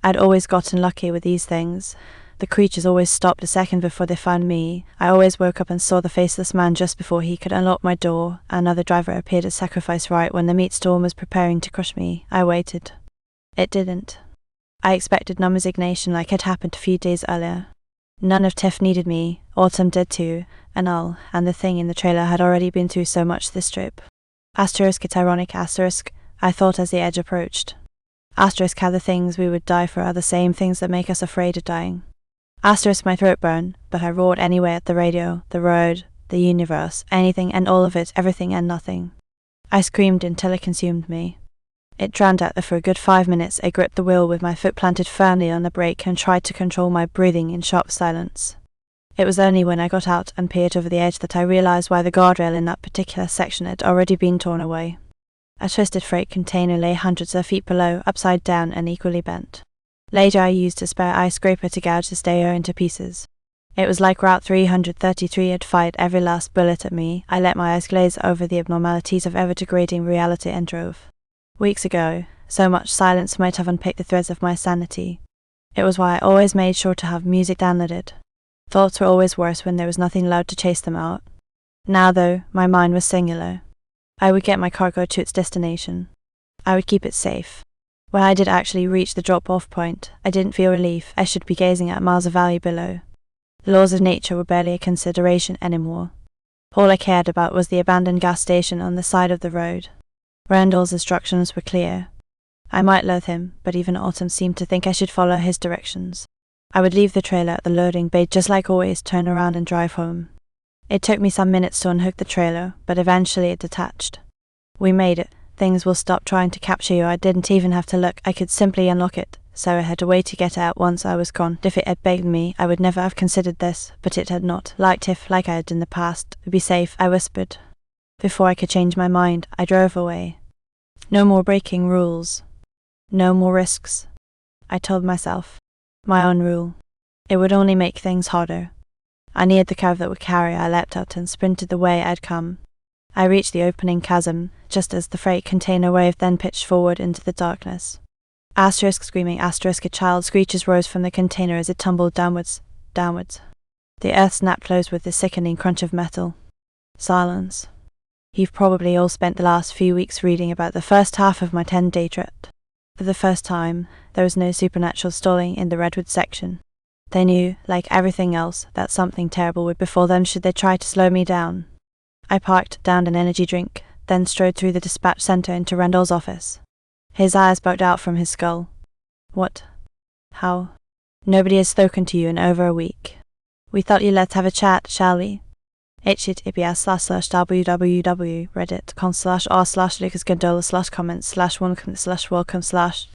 I'd always gotten lucky with these things. The creatures always stopped a second before they found me. I always woke up and saw the faceless man just before he could unlock my door. Another driver appeared at sacrifice right when the meat storm was preparing to crush me. I waited. It didn't. I expected no resignation like had happened a few days earlier. None of Tiff needed me. Autumn did too. And the thing in the trailer had already been through so much this trip. Asterisk, it's ironic, asterisk, I thought as the edge approached. Asterisk, how the things we would die for are the same things that make us afraid of dying. Asterisk, my throat burned, but I roared anyway at the radio, the road, the universe, anything and all of it, everything and nothing. I screamed until it consumed me. It drowned out, for a good 5 minutes. I gripped the wheel with my foot planted firmly on the brake and tried to control my breathing in sharp silence. It was only when I got out and peered over the edge that I realized why the guardrail in that particular section had already been torn away. A twisted freight container lay hundreds of feet below, upside down and equally bent. Later I used a spare ice scraper to gouge the stereo into pieces. It was like Route 333 had fired every last bullet at me. I let my eyes glaze over the abnormalities of ever-degrading reality and drove. Weeks ago, so much silence might have unpicked the threads of my sanity. It was why I always made sure to have music downloaded. Thoughts were always worse when there was nothing loud to chase them out. Now, though, my mind was singular. I would get my cargo to its destination. I would keep it safe. When I did actually reach the drop-off point, I didn't feel relief. I should be gazing at miles of valley below. The laws of nature were barely a consideration anymore. All I cared about was the abandoned gas station on the side of the road. Randall's instructions were clear. I might loathe him, but even Autumn seemed to think I should follow his directions. I would leave the trailer at the loading bay just like always, turn around and drive home. It took me some minutes to unhook the trailer, but eventually it detached. We made it. Things will stop trying to capture you. I didn't even have to look. I could simply unlock it. So I had a way to get out once I was gone. If it had begged me, I would never have considered this, but it had not. Like Tiff, like I had in the past. Be safe, I whispered. Before I could change my mind, I drove away. No more breaking rules. No more risks. I told myself. My own rule. It would only make things harder. I neared the curve that would carry. I leapt out and sprinted the way I'd come. I reached the opening chasm, just as the freight container wave then pitched forward into the darkness. Asterisk screaming, asterisk a child screeches rose from the container as it tumbled downwards. The earth snapped closed with the sickening crunch of metal. Silence. You've probably all spent the last few weeks reading about the first half of my 10-day trip. For the first time, there was no supernatural stalling in the Redwood section. They knew, like everything else, that something terrible would befall them should they try to slow me down. I parked, downed an energy drink, then strode through the dispatch center into Randall's office. His eyes poked out from his skull. What? How? Nobody has spoken to you in over a week. We thought you let's have a chat, shall we? https://www.reddit.com/r/lucasgondola/comments/1/welcome/